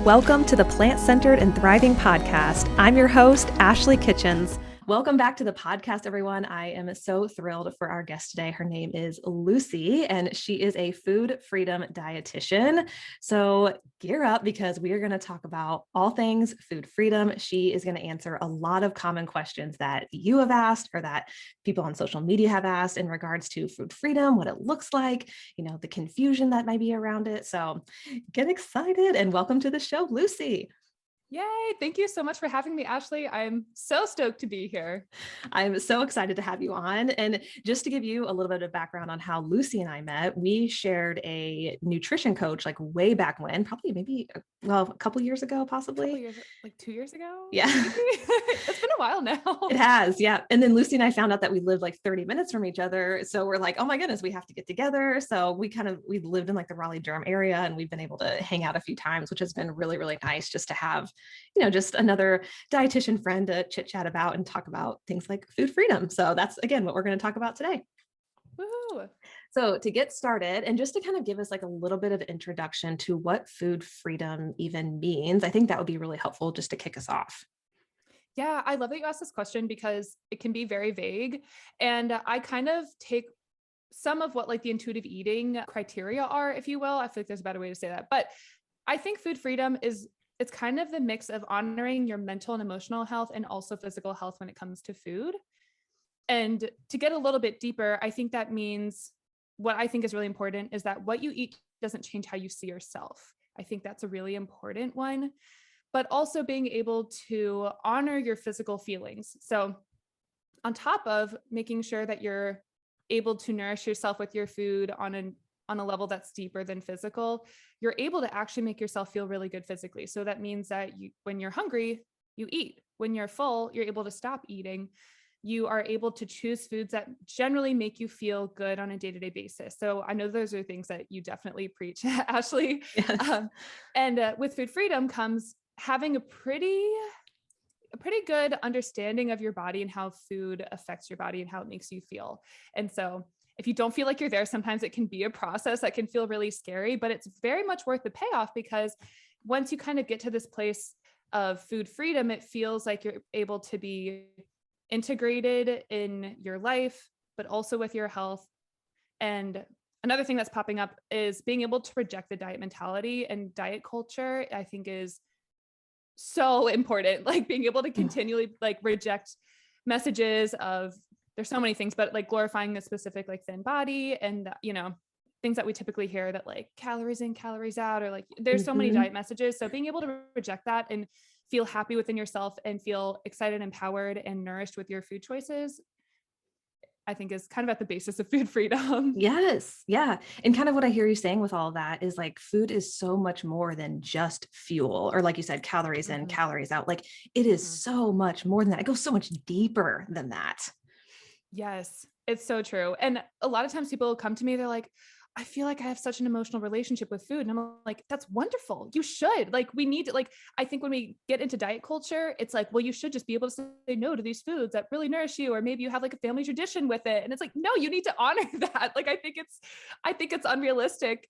Welcome to the Plant-Centered and Thriving Podcast. I'm your host, Ashley Kitchens. Welcome back to the podcast, everyone. I am so thrilled for our guest today. Her name is Lucy, and she is a food freedom dietitian. So gear up because we are going to talk about all things food freedom. She is going to answer a lot of common questions that you have asked or that people on social media have asked in regards to food freedom, what it looks like, the confusion that might be around it. So get excited and welcome to the show, Lucy. Yay. Thank you so much for having me, Ashley. I'm so stoked to be here. I'm so excited to have you on. And just to give you a little bit of background on how Lucy and I met, we shared a nutrition coach like way back when, probably maybe, a couple years ago, possibly. Like 2 years ago? Yeah. It's been a while now. It has. Yeah. And then Lucy and I found out that we lived like 30 minutes from each other. So we're like, oh my goodness, we have to get together. So we lived in like the Raleigh-Durham area and we've been able to hang out a few times, which has been really, really nice just to have, just another dietitian friend to chit chat about and talk about things like food freedom. So that's, again, what we're going to talk about today. Woo. So to get started and just to kind of give us like a little bit of introduction to what food freedom even means, I think that would be really helpful just to kick us off. Yeah, I love that you asked this question because it can be very vague. And I kind of take some of what like the intuitive eating criteria are, if you will. I feel like there's a better way to say that. But I think food freedom it's kind of the mix of honoring your mental and emotional health and also physical health when it comes to food. And to get a little bit deeper, I think that means what I think is really important is that what you eat doesn't change how you see yourself. I think that's a really important one, but also being able to honor your physical feelings. So on top of making sure that you're able to nourish yourself with your food on a level that's deeper than physical, you're able to actually make yourself feel really good physically. So that means that when you're hungry, you eat. When you're full, you're able to stop eating. You are able to choose foods that generally make you feel good on a day-to-day basis. So I know those are things that you definitely preach, Ashley. Yes. And with food freedom comes having a pretty good understanding of your body and how food affects your body and how it makes you feel. And so if you don't feel like you're there, sometimes it can be a process that can feel really scary, but it's very much worth the payoff because once you kind of get to this place of food freedom, it feels like you're able to be integrated in your life, but also with your health. And another thing that's popping up is being able to reject the diet mentality and diet culture, I think is so important. Like being able to continually like reject messages of there's so many things, but like glorifying a specific like thin body and, things that we typically hear that like calories in, calories out, or like there's so many diet messages. So being able to reject that and feel happy within yourself and feel excited, empowered, and nourished with your food choices, I think is kind of at the basis of food freedom. Yes. Yeah. And kind of what I hear you saying with all that is like food is so much more than just fuel or like you said, calories in, calories out. Like it is so much more than that. It goes so much deeper than that. Yes, it's so true. And a lot of times people come to me, they're like, I feel like I have such an emotional relationship with food. And I'm like, that's wonderful. You should. Like, we need to, like, I think when we get into diet culture, it's like, well, you should just be able to say no to these foods that really nourish you. Or maybe you have like a family tradition with it. And it's like, no, you need to honor that. Like, I think it's unrealistic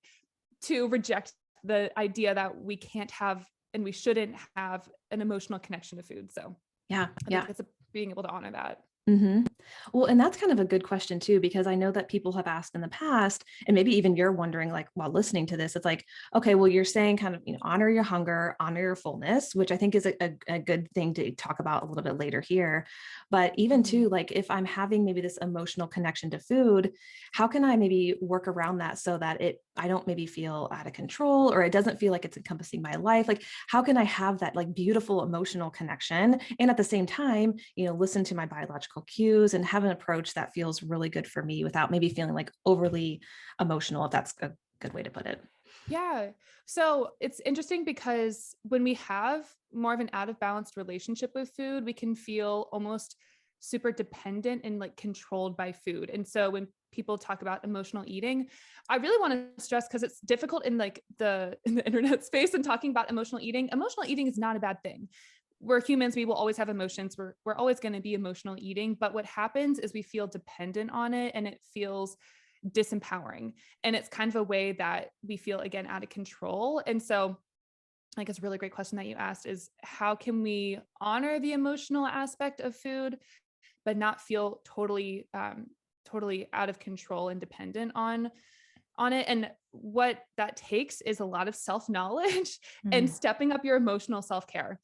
to reject the idea that we can't have and we shouldn't have an emotional connection to food. So Yeah. I think it's being able to honor that. Mm-hmm. Well, and that's kind of a good question too, because I know that people have asked in the past, and maybe even you're wondering, like, while listening to this, it's like, okay, well, you're saying kind of, honor your hunger, honor your fullness, which I think is a good thing to talk about a little bit later here. But even too, like if I'm having maybe this emotional connection to food, how can I maybe work around that so that I don't maybe feel out of control or it doesn't feel like it's encompassing my life? Like, how can I have that like beautiful emotional connection and at the same time, listen to my biological cues and have an approach that feels really good for me without maybe feeling like overly emotional, if that's a good way to put it. Yeah. So it's interesting because when we have more of an out of balanced relationship with food, we can feel almost super dependent and like controlled by food. And so when people talk about emotional eating, I really want to stress because it's difficult in like in the internet space and talking about emotional eating. Emotional eating is not a bad thing. We're humans. We will always have emotions. We're always going to be emotional eating. But what happens is we feel dependent on it and it feels disempowering. And it's kind of a way that we feel, again, out of control. And so like it's a really great question that you asked, is how can we honor the emotional aspect of food, but not feel totally out of control and dependent on it. And what that takes is a lot of self-knowledge and Mm, stepping up your emotional self-care,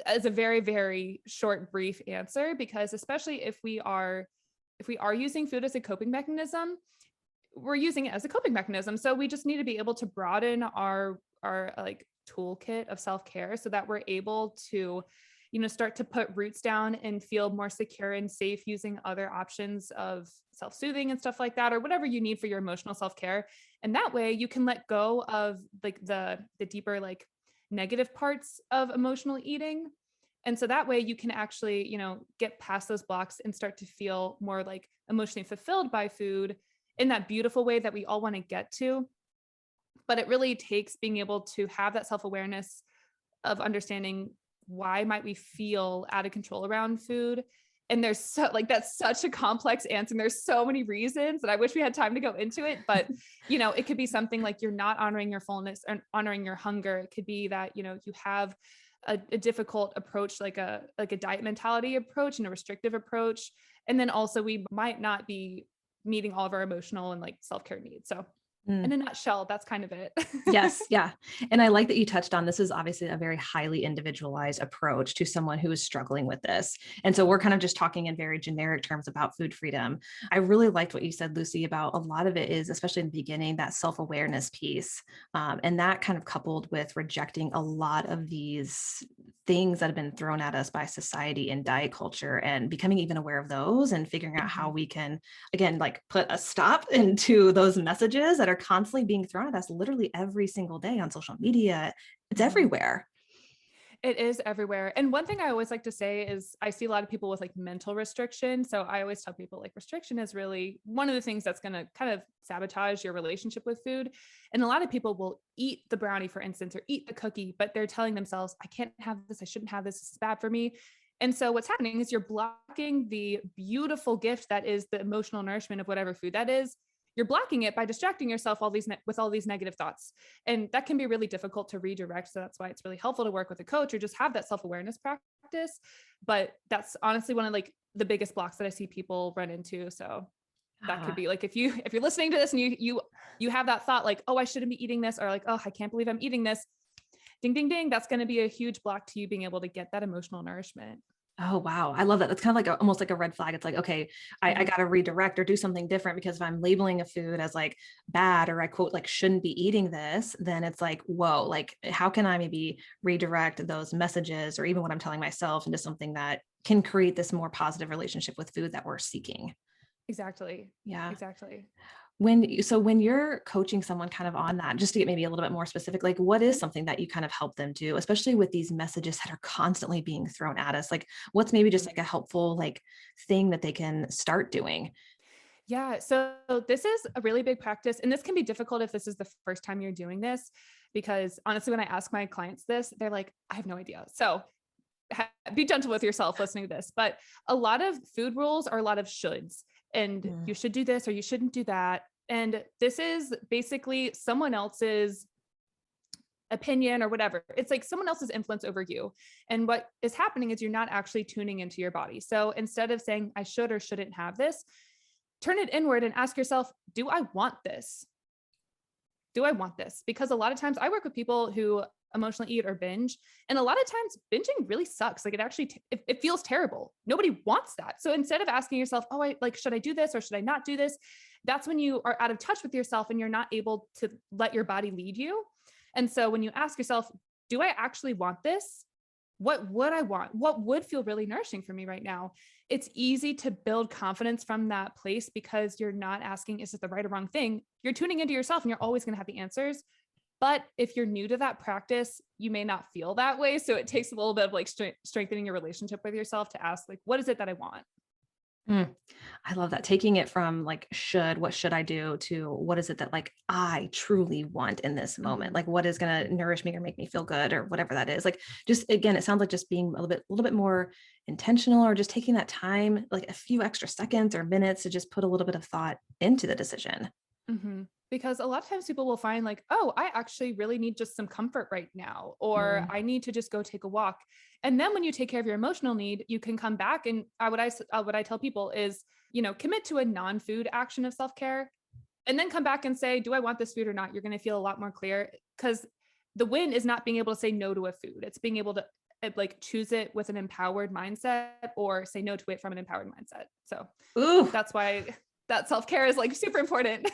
as a very, very short, brief answer, because especially if we are using food as a coping mechanism, we're using it as a coping mechanism. So we just need to be able to broaden our like toolkit of self-care so that we're able to, start to put roots down and feel more secure and safe using other options of self-soothing and stuff like that, or whatever you need for your emotional self-care. And that way you can let go of like the deeper, like negative parts of emotional eating. And so that way you can actually, get past those blocks and start to feel more like emotionally fulfilled by food in that beautiful way that we all want to get to. But it really takes being able to have that self-awareness of understanding why might we feel out of control around food. And there's so like that's such a complex answer. And there's so many reasons that I wish we had time to go into it. But it could be something like you're not honoring your fullness or honoring your hunger. It could be that you have a difficult approach, like a diet mentality approach and a restrictive approach. And then also we might not be meeting all of our emotional and like self-care needs. So mm. in a nutshell, that's kind of it. Yes, yeah. And I like that you touched on this is obviously a very highly individualized approach to someone who is struggling with this. And so we're kind of just talking in very generic terms about food freedom. I really liked what you said, Lucy, about a lot of it is, especially in the beginning, that self-awareness piece. And that kind of coupled with rejecting a lot of these things that have been thrown at us by society and diet culture and becoming even aware of those and figuring out how Mhm. we can, again, like put a stop into those messages that are constantly being thrown at us literally every single day on social media. It's Mhm. everywhere. It is everywhere. And one thing I always like to say is I see a lot of people with like mental restriction. So I always tell people like restriction is really one of the things that's going to kind of sabotage your relationship with food. And a lot of people will eat the brownie, for instance, or eat the cookie, but they're telling themselves, I can't have this. I shouldn't have this. It's bad for me. And so what's happening is you're blocking the beautiful gift that is the emotional nourishment of whatever food that is. You're blocking it by distracting yourself with all these negative thoughts. And that can be really difficult to redirect. So that's why it's really helpful to work with a coach or just have that self-awareness practice. But that's honestly one of like the biggest blocks that I see people run into. So that could Ah, be like if you're listening to this and you have that thought like, oh, I shouldn't be eating this, or like, oh, I can't believe I'm eating this. Ding, ding, ding. That's going to be a huge block to you being able to get that emotional nourishment. oh, wow. I love that. That's kind of like almost like a red flag. It's like, okay, I Mhm. got to redirect or do something different because if I'm labeling a food as like bad or I quote, like shouldn't be eating this, then it's like, whoa, like how can I maybe redirect those messages or even what I'm telling myself into something that can create this more positive relationship with food that we're seeking? Exactly. Yeah. Exactly. When you're coaching someone kind of on that, just to get maybe a little bit more specific, like what is something that you kind of help them do, especially with these messages that are constantly being thrown at us? Like what's maybe just Mhm. like a helpful like thing that they can start doing? Yeah. So this is a really big practice. And this can be difficult if this is the first time you're doing this, because honestly, when I ask my clients this, they're like, I have no idea. So be gentle with yourself listening to this. But a lot of food rules are a lot of shoulds, and Mm, you should do this or you shouldn't do that. And this is basically someone else's opinion or whatever. It's like someone else's influence over you. And what is happening is you're not actually tuning into your body. So instead of saying, I should or shouldn't have this, turn it inward and ask yourself, do I want this? Do I want this? Because a lot of times I work with people who emotionally eat or binge, and a lot of times binging really sucks. Like it actually it feels terrible. Nobody wants that. So instead of asking yourself, oh, I like, should I do this or should I not do this? That's when you are out of touch with yourself and you're not able to let your body lead you. And so when you ask yourself, do I actually want this? What would I want? What would feel really nourishing for me right now? It's easy to build confidence from that place because you're not asking, is it the right or wrong thing? You're tuning into yourself and you're always going to have the answers. But if you're new to that practice, you may not feel that way. So it takes a little bit of like strengthening your relationship with yourself to ask, like, what is it that I want? mm. I love that. Taking it from like what should I do to what is it that like I truly want in this moment? Mhm. Like what is going to nourish me or make me feel good or whatever that is. Like just again, it sounds like just being a little bit more intentional or just taking that time, like a few extra seconds or minutes to just put a little bit of thought into the decision. Mhm. Because a lot of times people will find like, oh, I actually really need just some comfort right now, or Mm, I need to just go take a walk. And then when you take care of your emotional need, you can come back and what I tell people is, commit to a non-food action of self-care and then come back and say, do I want this food or not? You're going to feel a lot more clear because the win is not being able to say no to a food. It's being able to like choose it with an empowered mindset or say no to it from an empowered mindset. So ooh, that's why that self-care is like super important.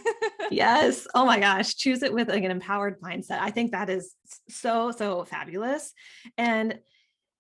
yes. Oh my gosh. Choose it with like an empowered mindset. I think that is so, so fabulous. And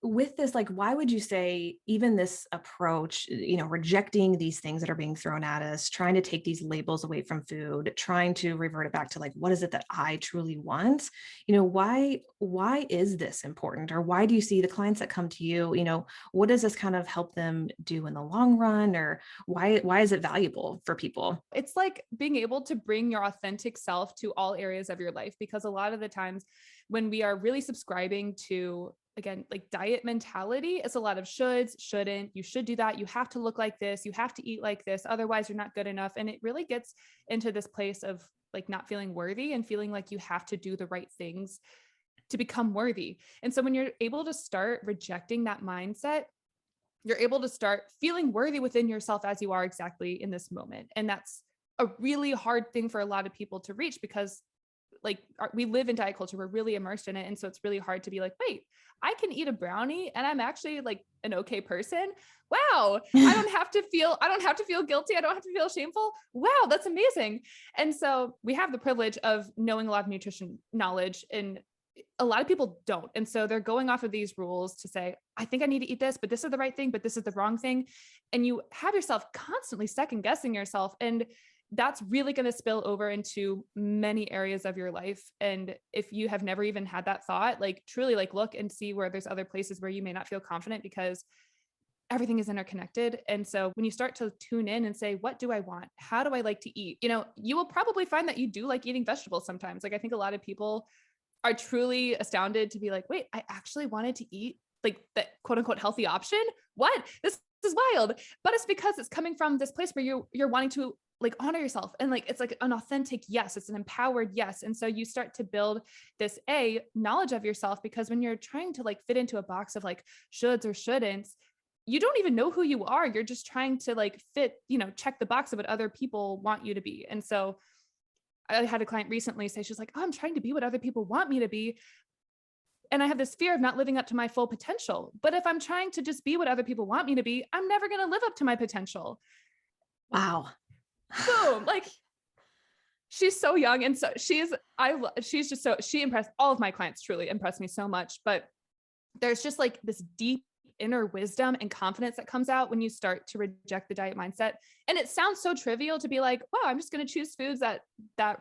with this, like, why would you say even this approach, rejecting these things that are being thrown at us, trying to take these labels away from food, trying to revert it back to like, what is it that I truly want? Why is this important? Or why do you see the clients that come to you, what does this kind of help them do in the long run? Or why is it valuable for people? It's like being able to bring your authentic self to all areas of your life, because a lot of the times when we are really subscribing to, again, like diet mentality, it's a lot of shoulds, shouldn't, you should do that, you have to look like this, you have to eat like this, otherwise you're not good enough. And it really gets into this place of like not feeling worthy and feeling like you have to do the right things to become worthy. And so when you're able to start rejecting that mindset, you're able to start feeling worthy within yourself as you are exactly in this moment. And that's a really hard thing for a lot of people to reach because like we live in diet culture, we're really immersed in it. And so it's really hard to be like, wait, I can eat a brownie and I'm actually like an okay person. Wow. I don't have to feel guilty. I don't have to feel shameful. Wow, that's amazing. And so we have the privilege of knowing a lot of nutrition knowledge, and a lot of people don't. And so they're going off of these rules to say, I think I need to eat this, but this is the right thing, but this is the wrong thing. And you have yourself constantly second guessing yourself. And that's really going to spill over into many areas of your life. And if you have never even had that thought, like truly like look and see where there's other places where you may not feel confident, because everything is interconnected. And so when you start to tune in and say, what do I want? How do I like to eat? You will probably find that you do like eating vegetables sometimes. Like I think a lot of people are truly astounded to be like, wait, I actually wanted to eat like the quote unquote healthy option. What? This is wild. But it's because it's coming from this place where you're wanting to like honor yourself, and like it's like an authentic yes, it's an empowered yes. And so you start to build this knowledge of yourself, because when you're trying to like fit into a box of like shoulds or shouldn'ts, you don't even know who you are. You're just trying to like fit, check the box of what other people want you to be. And so I had a client recently say, she's like, oh, I'm trying to be what other people want me to be. And I have this fear of not living up to my full potential. But if I'm trying to just be what other people want me to be, I'm never going to live up to my potential. Wow. Boom. Like she's so young. And so she's just so, she impressed all of my clients, truly impressed me so much. But there's just like this deep inner wisdom and confidence that comes out when you start to reject the diet mindset. And it sounds so trivial to be like, wow, I'm just going to choose foods that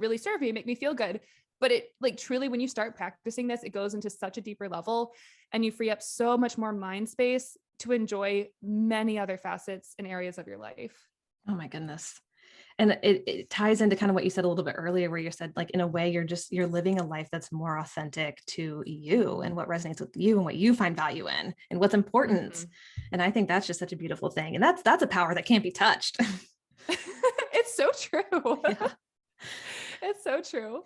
really serve me, make me feel good. But it like truly, when you start practicing this, it goes into such a deeper level, and you free up so much more mind space to enjoy many other facets and areas of your life. Oh my goodness. And it ties into kind of what you said a little bit earlier, where you said, like, in a way, you're living a life that's more authentic to you and what resonates with you and what you find value in and what's important. Mm-hmm. And I think that's just such a beautiful thing. And that's a power that can't be touched. It's so true. Yeah. It's so true.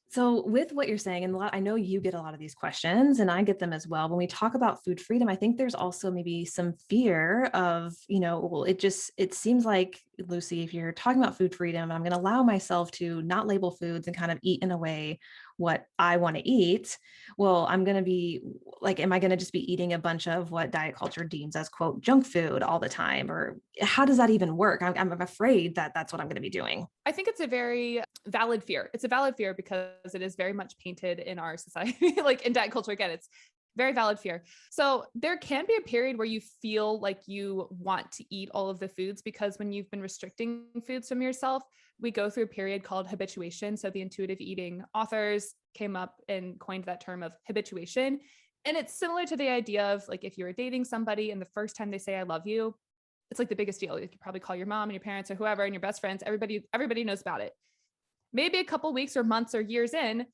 So with what you're saying, and I know you get a lot of these questions and I get them as well. When we talk about food freedom, I think there's also maybe some fear of, well, it seems like, Lucy, if you're talking about food freedom, I'm going to allow myself to not label foods and kind of eat in a way what I want to eat. Well, I'm going to be like, am I going to just be eating a bunch of what diet culture deems as quote junk food all the time? Or how does that even work? I'm afraid that that's what I'm going to be doing. I think it's a very valid fear. It's a valid fear because it is very much painted in our society, like in diet culture. Again, it's very valid fear. So there can be a period where you feel like you want to eat all of the foods, because when you've been restricting foods from yourself, we go through a period called habituation. So the intuitive eating authors came up and coined that term of habituation. And it's similar to the idea of like, if you're dating somebody and the first time they say, I love you, it's like the biggest deal. You could probably call your mom and your parents or whoever and your best friends. Everybody knows about it. Maybe a couple weeks or months or years in,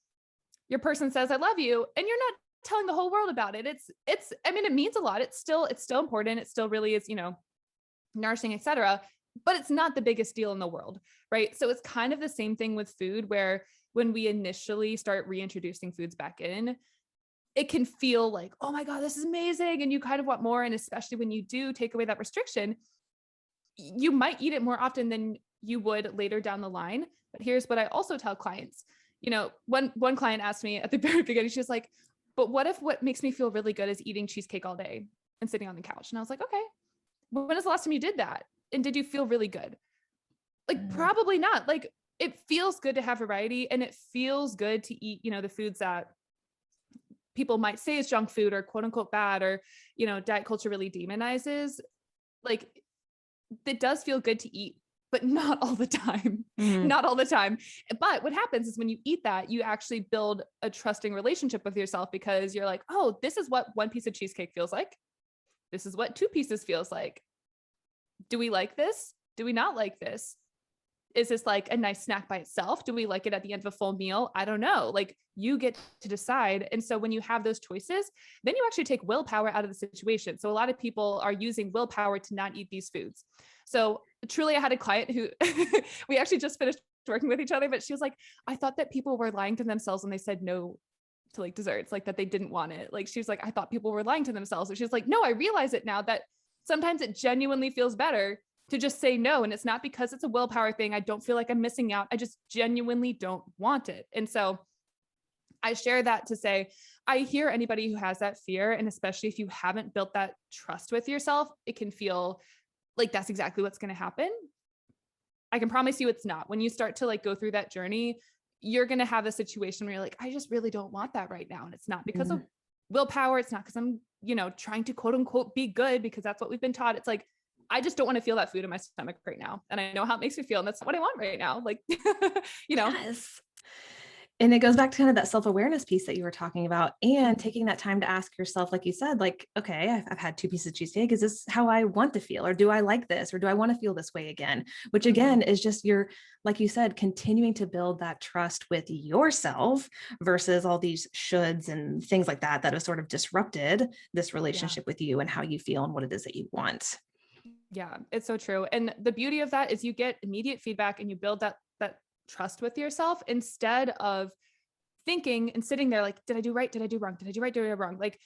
your person says, I love you. And you're not telling the whole world about it. I mean, it means a lot. It's still important. It still really is, nourishing, etc. but it's not the biggest deal in the world, right? So it's kind of the same thing with food, where when we initially start reintroducing foods back in, it can feel like, oh my God, this is amazing. And you kind of want more. And especially when you do take away that restriction, you might eat it more often than you would later down the line. But here's what I also tell clients. One client asked me at the very beginning, she was like, but what if what makes me feel really good is eating cheesecake all day and sitting on the couch? And I was like, okay, when was the last time you did that? And did you feel really good? Like, probably not. Like, it feels good to have variety, and it feels good to eat, the foods that people might say is junk food or quote unquote bad, or, diet culture really demonizes. Like, it does feel good to eat, but not all the time, not all the time. But what happens is when you eat that, you actually build a trusting relationship with yourself, because you're like, oh, this is what one piece of cheesecake feels like. This is what two pieces feels like. Do we like this? Do we not like this? Is this like a nice snack by itself? Do we like it at the end of a full meal? I don't know. Like, you get to decide. And so when you have those choices, then you actually take willpower out of the situation. So a lot of people are using willpower to not eat these foods. So truly, I had a client who we actually just finished working with each other, but she was like, I thought that people were lying to themselves when they said no to like desserts, like that they didn't want it. Like, she was like, I thought people were lying to themselves. And she was like, no, I realize it now, that sometimes it genuinely feels better to just say no. And it's not because it's a willpower thing. I don't feel like I'm missing out. I just genuinely don't want it. And so I share that to say, I hear anybody who has that fear. And especially if you haven't built that trust with yourself, it can feel like that's exactly what's going to happen. I can promise you it's not. When you start to like go through that journey, you're going to have a situation where you're like, I just really don't want that right now. And it's not because of willpower. It's not because I'm, trying to quote unquote be good, because that's what we've been taught. It's like, I just don't want to feel that food in my stomach right now. And I know how it makes me feel. And that's what I want right now. Like, Yes. And it goes back to kind of that self-awareness piece that you were talking about, and taking that time to ask yourself, like you said, like, okay, I've had two pieces of cheesecake. Is this how I want to feel? Or do I like this? Or do I want to feel this way again? Which again, is just like you said, continuing to build that trust with yourself versus all these shoulds and things like that have sort of disrupted this relationship with you and how you feel and what it is that you want. Yeah, it's so true. And the beauty of that is you get immediate feedback, and you build that trust with yourself, instead of thinking and sitting there like, did I do right? Did I do wrong? Did I do right? Did I do wrong? Like,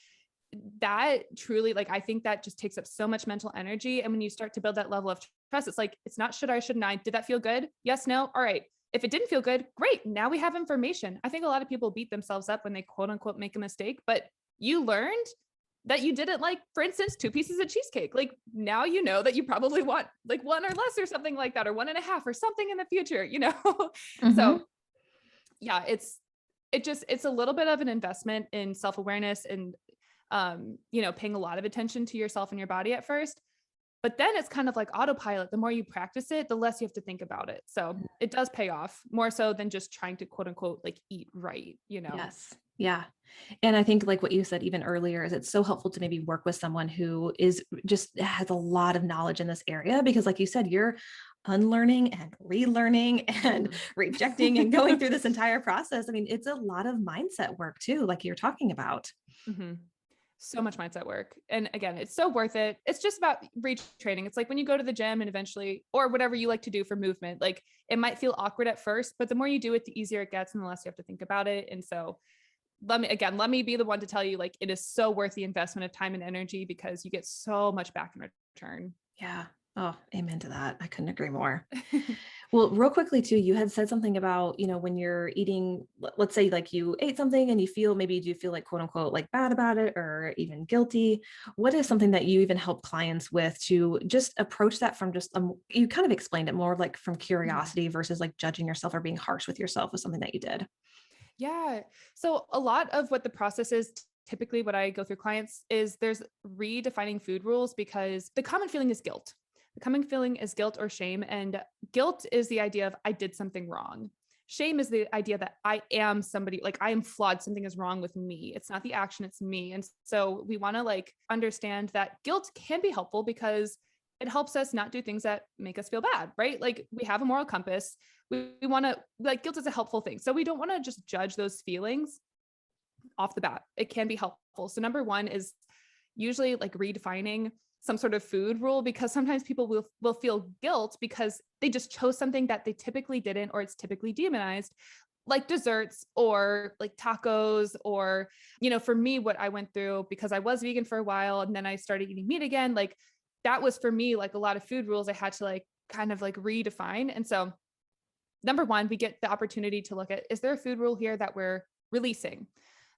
that truly, like, I think that just takes up so much mental energy. And when you start to build that level of trust, it's like, it's not should I, shouldn't I? Did that feel good? Yes, no. All right. If it didn't feel good, great. Now we have information. I think a lot of people beat themselves up when they quote unquote make a mistake, but you learned that you didn't like, for instance, two pieces of cheesecake. Like, now you know that you probably want like one or less or something like that, or 1.5 or something in the future, So yeah, it's a little bit of an investment in self-awareness and, paying a lot of attention to yourself and your body at first, but then it's kind of like autopilot. The more you practice it, the less you have to think about it. So it does pay off more so than just trying to quote unquote, like eat right, Yes. Yeah. And I think like what you said even earlier is it's so helpful to maybe work with someone who is just has a lot of knowledge in this area, because like you said, you're unlearning and relearning and rejecting and going through this entire process. I mean, it's a lot of mindset work too, like you're talking about. So much mindset work. And again, it's so worth it. It's just about retraining. It's like when you go to the gym and eventually, or whatever you like to do for movement, like it might feel awkward at first, but the more you do it, the easier it gets and the less you have to think about it. And so let me be the one to tell you, like, it is so worth the investment of time and energy, because you get so much back in return. Yeah. Oh, amen to that. I couldn't agree more. Well, real quickly too, you had said something about, when you're eating, let's say like you ate something and maybe you do feel like quote unquote, like bad about it or even guilty. What is something that you even help clients with to just approach that from just, you kind of explained it more like from curiosity versus like judging yourself or being harsh with yourself with something that you did? Yeah. So a lot of what the process is, typically what I go through clients, is there's redefining food rules, because the common feeling is guilt. The common feeling is guilt or shame. And guilt is the idea of I did something wrong. Shame is the idea that I am somebody, like I am flawed. Something is wrong with me. It's not the action, it's me. And so we want to like understand that guilt can be helpful, because it helps us not do things that make us feel bad, right? Like we have a moral compass. We want to, like, guilt is a helpful thing. So we don't want to just judge those feelings off the bat. It can be helpful. So number one is usually like redefining some sort of food rule, because sometimes people will feel guilt because they just chose something that they typically didn't, or it's typically demonized, like desserts or like tacos, or, for me, what I went through, because I was vegan for a while and then I started eating meat again, like that was for me, like a lot of food rules I had to like kind of like redefine. And so number one, we get the opportunity to look at, is there a food rule here that we're releasing?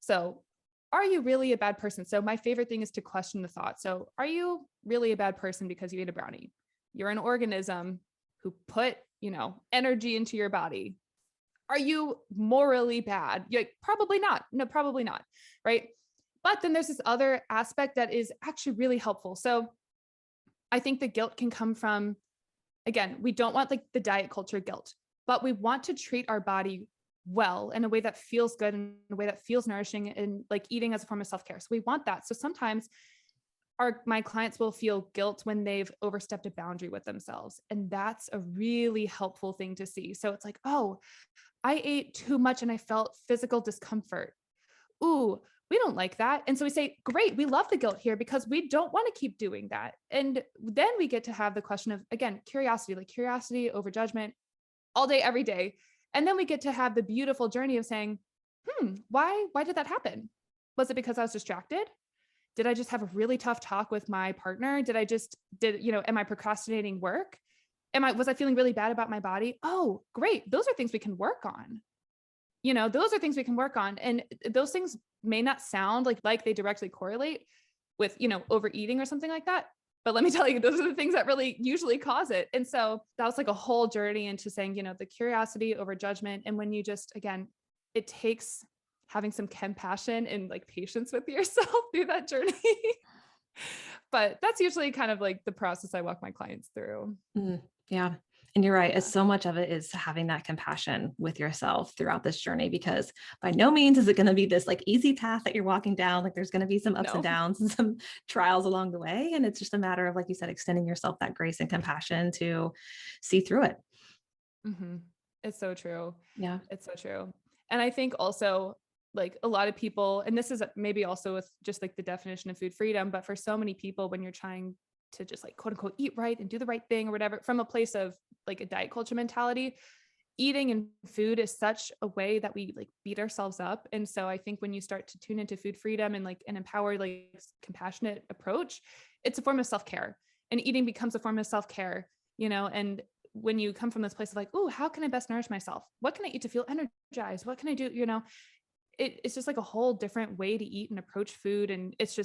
So are you really a bad person? So my favorite thing is to question the thought. So are you really a bad person because you ate a brownie? You're an organism who put, energy into your body. Are you morally bad? You're like, probably not. No, probably not. Right. But then there's this other aspect that is actually really helpful. So I think the guilt can come from, again, we don't want like the diet culture guilt, but we want to treat our body well in a way that feels good, in a way that feels nourishing, and like eating as a form of self-care. So we want that. So sometimes my clients will feel guilt when they've overstepped a boundary with themselves. And that's a really helpful thing to see. So it's like, oh, I ate too much and I felt physical discomfort. Ooh, we don't like that. And so we say, great, we love the guilt here because we don't want to keep doing that. And then we get to have the question of, again, curiosity, like curiosity over judgment all day, every day. And then we get to have the beautiful journey of saying, why did that happen? Was it because I was distracted? Did I just have a really tough talk with my partner? Am I procrastinating work? Was I feeling really bad about my body? Oh, great. Those are things we can work on. Those are things we can work on. And those things may not sound like they directly correlate with, overeating or something like that. But let me tell you, those are the things that really usually cause it. And so that was like a whole journey into saying, the curiosity over judgment. And when you just, again, it takes having some compassion and like patience with yourself through that journey. But that's usually kind of like the process I walk my clients through. Yeah. And you're right. Yeah. So much of it is having that compassion with yourself throughout this journey, because by no means is it going to be this like easy path that you're walking down. Like there's going to be some ups and No. downs and some trials along the way. And it's just a matter of, like you said, extending yourself that grace and compassion to see through it. Mm-hmm. It's so true. Yeah. It's so true. And I think also like a lot of people, and this is maybe also with just like the definition of food freedom, but for so many people, when you're trying to just like quote unquote eat right and do the right thing or whatever, from a place of like a diet culture mentality, eating and food is such a way that we like beat ourselves up. And so I think when you start to tune into food freedom and like an empowered, like compassionate approach, it's a form of self-care, and eating becomes a form of self-care, and when you come from this place of like, oh, how can I best nourish myself? What can I eat to feel energized? What can I do? It's just like a whole different way to eat and approach food. And it's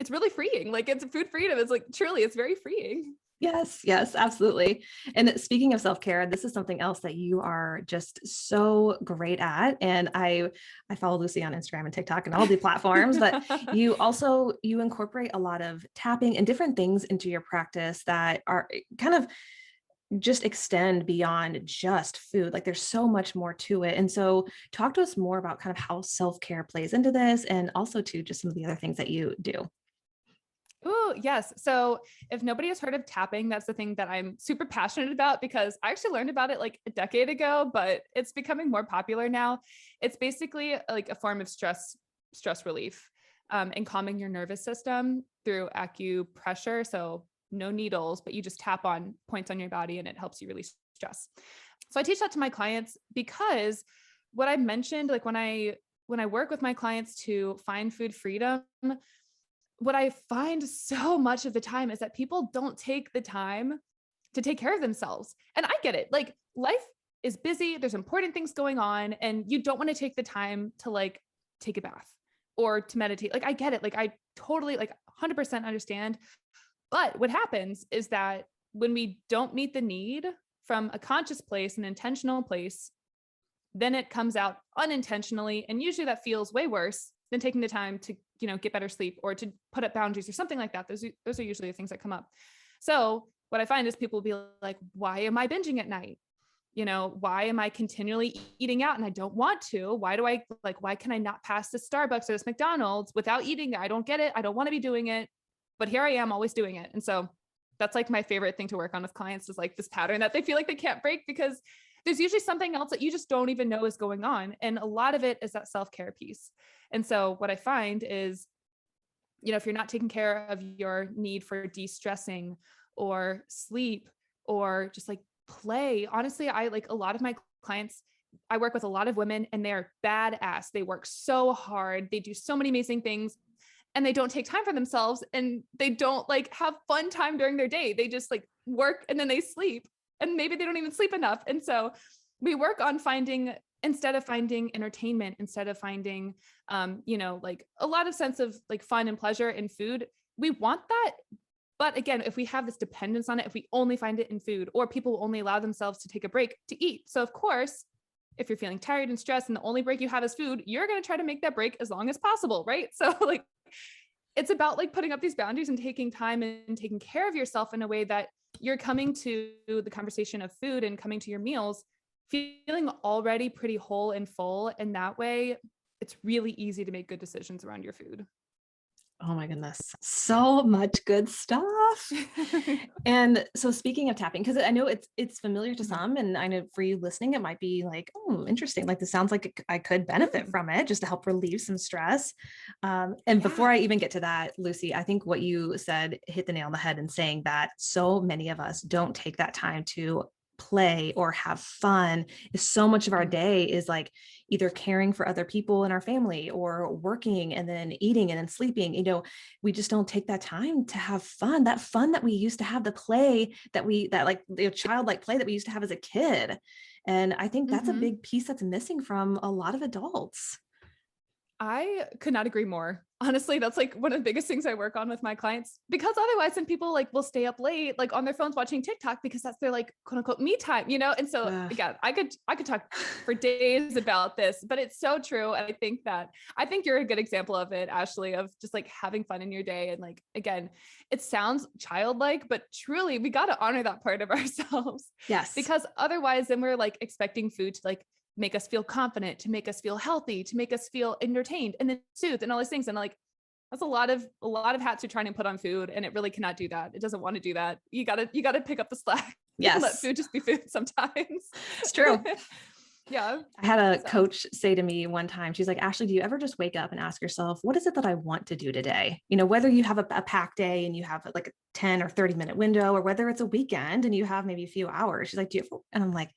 really freeing. Like it's food freedom. It's like, truly, it's very freeing. Yes, absolutely. And speaking of self-care, this is something else that you are just so great at. And I follow Lucy on Instagram and TikTok and all the platforms, but you incorporate a lot of tapping and different things into your practice that are kind of just extend beyond just food. Like there's so much more to it. And so talk to us more about kind of how self-care plays into this, and also to just some of the other things that you do. Oh, yes. So if nobody has heard of tapping, that's the thing that I'm super passionate about, because I actually learned about it like a decade ago, but it's becoming more popular now. It's basically like a form of stress relief, and calming your nervous system through acupressure. So no needles, but you just tap on points on your body and it helps you release stress. So I teach that to my clients because what I mentioned, like when I work with my clients to find food freedom, what I find so much of the time is that people don't take the time to take care of themselves. And I get it. Like life is busy. There's important things going on, and you don't want to take the time to like take a bath or to meditate. Like I get it. Like I totally like 100% understand. But what happens is that when we don't meet the need from a conscious place, an intentional place, then it comes out unintentionally. And usually that feels way worse than taking the time to, get better sleep or to put up boundaries or something like that. Those are usually the things that come up. So what I find is people will be like, why am I binging at night? Why am I continually eating out and I don't want to? Why can I not pass this Starbucks or this McDonald's without eating? I don't get it. I don't want to be doing it, but here I am always doing it. And so that's like my favorite thing to work on with clients, is like this pattern that they feel like they can't break, because there's usually something else that you just don't even know is going on. And a lot of it is that self-care piece. And so what I find is if you're not taking care of your need for de-stressing or sleep or just like play, honestly, I like a lot of my clients, I work with a lot of women and they're badass. They work so hard. They do so many amazing things and they don't take time for themselves and they don't like have fun time during their day. They just like work and then they sleep and maybe they don't even sleep enough. And so we work on finding, instead of finding entertainment, instead of finding, like a lot of sense of like fun and pleasure in food, we want that. But again, if we have this dependence on it, if we only find it in food, or people will only allow themselves to take a break to eat. So of course, if you're feeling tired and stressed and the only break you have is food, you're going to try to make that break as long as possible, right? So like, it's about like putting up these boundaries and taking time and taking care of yourself in a way that you're coming to the conversation of food and coming to your meals feeling already pretty whole and full. And that way it's really easy to make good decisions around your food. Oh my goodness. So much good stuff. And so speaking of tapping, because I know it's familiar to some, and I know for you listening, it might be like, oh, interesting. Like this sounds like I could benefit from it just to help relieve some stress. And before I even get to that, Lucy, I think what you said hit the nail on the head in saying that so many of us don't take that time to play or have fun. Is so much of our day is like either caring for other people in our family or working and then eating and then sleeping. We just don't take that time to have fun, that fun that we used to have, the play that like the childlike play that we used to have as a kid. And I think that's a big piece that's missing from a lot of adults. I could not agree more. Honestly, that's like one of the biggest things I work on with my clients, because otherwise then people like will stay up late, like on their phones watching TikTok because that's their like quote unquote me time, And so again, I could talk for days about this, but it's so true. And I think you're a good example of it, Ashley, of just like having fun in your day. And like, again, it sounds childlike, but truly we got to honor that part of ourselves. Yes. Because otherwise then we're like expecting food to like make us feel confident, to make us feel healthy, to make us feel entertained and then soothed and all these things. And like, that's a lot of hats you're trying to put on food. And it really cannot do that. It doesn't want to do that. You gotta pick up the slack. Yes. Let food just be food sometimes. It's true. Yeah. I had a coach say to me one time, she's like, Ashley, do you ever just wake up and ask yourself, what is it that I want to do today? Whether you have a packed day and you have like a 10 or 30-minute window, or whether it's a weekend and you have maybe a few hours. She's like, do you ever? And I'm like,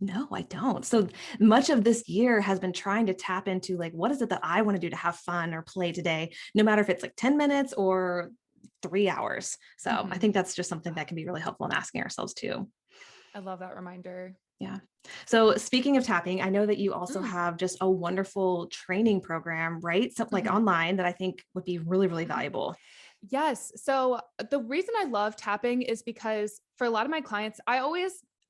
no, I don't. So much of this year has been trying to tap into like, what is it that I want to do to have fun or play today, no matter if it's like 10 minutes or 3 hours. So I think that's just something that can be really helpful in asking ourselves too. I love that reminder. Yeah. So speaking of tapping, I know that you also have just a wonderful training program, right? So like online that I think would be really, really valuable. Yes. So the reason I love tapping is because for a lot of my clients,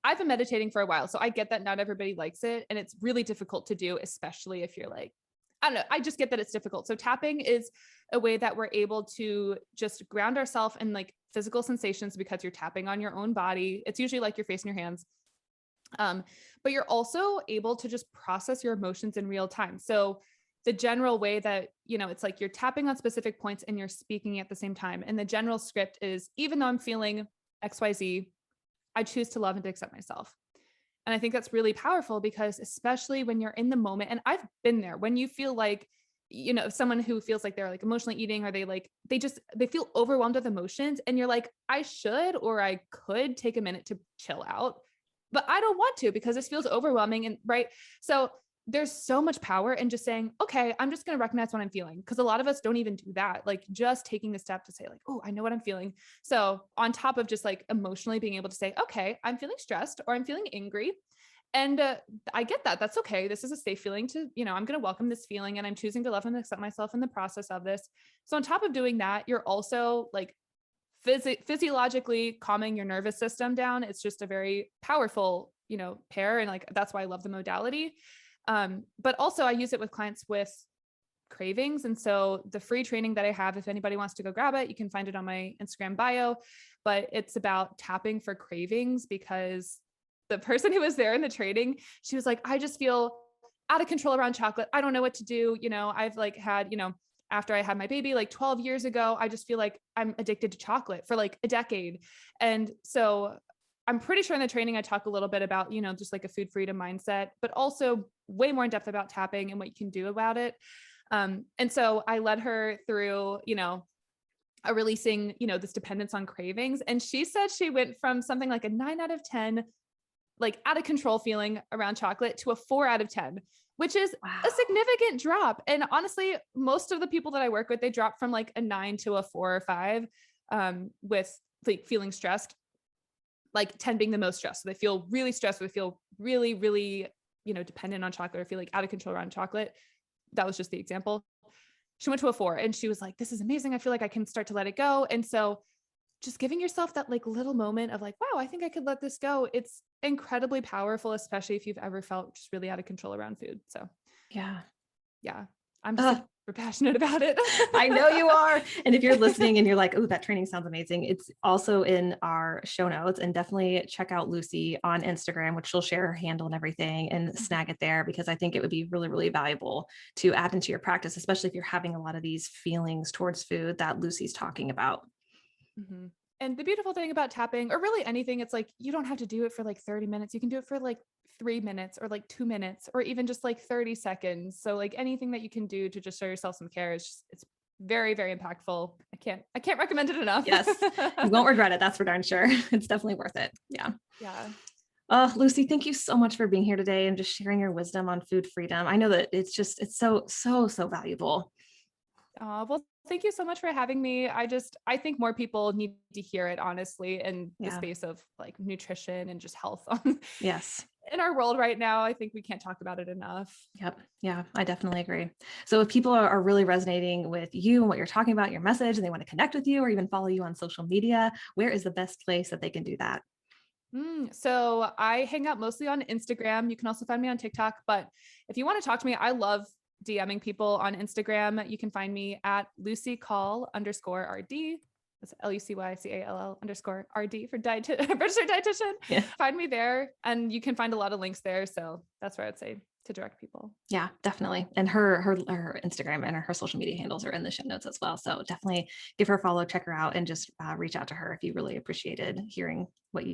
I've been meditating for a while. So I get that not everybody likes it and it's really difficult to do, especially if you're like, I don't know, I just get that it's difficult. So tapping is a way that we're able to just ground ourselves in like physical sensations because you're tapping on your own body. It's usually like your face and your hands. But you're also able to just process your emotions in real time. So the general way that, it's like you're tapping on specific points and you're speaking at the same time. And the general script is, even though I'm feeling XYZ, I choose to love and to accept myself. And I think that's really powerful because especially when you're in the moment, and I've been there, when you feel like, someone who feels like they're like emotionally eating, or they feel overwhelmed with emotions and you're like, I should, or I could take a minute to chill out, but I don't want to because this feels overwhelming. And right. So there's so much power in just saying, okay, I'm just going to recognize what I'm feeling. Cause a lot of us don't even do that. Like just taking the step to say like, oh, I know what I'm feeling. So on top of just like emotionally being able to say, okay, I'm feeling stressed or I'm feeling angry. And I get that. That's okay. This is a safe feeling to, I'm going to welcome this feeling and I'm choosing to love and accept myself in the process of this. So on top of doing that, you're also like physiologically calming your nervous system down. It's just a very powerful, pair. And like, that's why I love the modality. But also I use it with clients with cravings. And so the free training that I have, if anybody wants to go grab it, you can find it on my Instagram bio, but it's about tapping for cravings, because the person who was there in the training, she was like, I just feel out of control around chocolate. I don't know what to do. I've like had, after I had my baby, like 12 years ago, I just feel like I'm addicted to chocolate for like a decade. And so I'm pretty sure in the training, I talk a little bit about, just like a food freedom mindset, but also way more in depth about tapping and what you can do about it. And so I led her through, releasing, this dependence on cravings. And she said she went from something like a 9 out of 10, like out of control feeling around chocolate, to a 4 out of 10, which is Wow. a significant drop. And honestly, most of the people that I work with, they drop from like a 9 to a 4 or 5, with like feeling stressed, like 10 being the most stressed. So they feel really stressed. They feel really, really, dependent on chocolate, or feel like out of control around chocolate. That was just the example. She went to a 4 and she was like, this is amazing. I feel like I can start to let it go. And so just giving yourself that like little moment of like, wow, I think I could let this go. It's incredibly powerful, especially if you've ever felt just really out of control around food. So Yeah. yeah, I'm just super passionate about it. I know you are. And if you're listening and you're like, oh, that training sounds amazing, it's also in our show notes, and definitely check out Lucy on Instagram, which she'll share her handle and everything, and snag it there, because I think it would be really, really valuable to add into your practice, especially if you're having a lot of these feelings towards food that Lucy's talking about. Mm-hmm. And the beautiful thing about tapping, or really anything, it's like, you don't have to do it for like 30 minutes. You can do it for like 3 minutes, or like 2 minutes, or even just like 30 seconds. So like anything that you can do to just show yourself some care is just, it's very, very impactful. I can't recommend it enough. Yes. You won't regret it. That's for darn sure. It's definitely worth it. Yeah. Yeah. Lucy, thank you so much for being here today and just sharing your wisdom on food freedom. I know that it's so valuable. Well, thank you so much for having me. I think more people need to hear it, honestly, in the Yeah. space of like nutrition and just health Yes. in our world right now. I think we can't talk about it enough. Yep. Yeah, I definitely agree. So if people are really resonating with you and what you're talking about, your message, and they want to connect with you or even follow you on social media, where is the best place that they can do that? So I hang out mostly on Instagram. You can also find me on TikTok, but if you want to talk to me, I love DMing people on Instagram. You can find me at LucyCall_RD. That's LucyCall_RD for registered dietitian. Yeah. Find me there, and you can find a lot of links there. So that's where I'd say to direct people. Yeah, definitely. And her Instagram and her social media handles are in the show notes as well. So definitely give her a follow, check her out, and just reach out to her if you really appreciated hearing what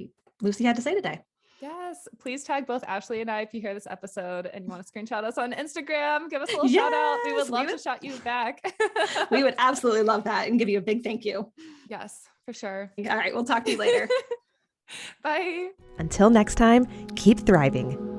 Lucy had to say today. Yes. Please tag both Ashley and I if you hear this episode and you want to screenshot us on Instagram. Give us a little shout out. We would love to shout you back. We would absolutely love that and give you a big thank you. Yes, for sure. All right. We'll talk to you later. Bye. Until next time, keep thriving.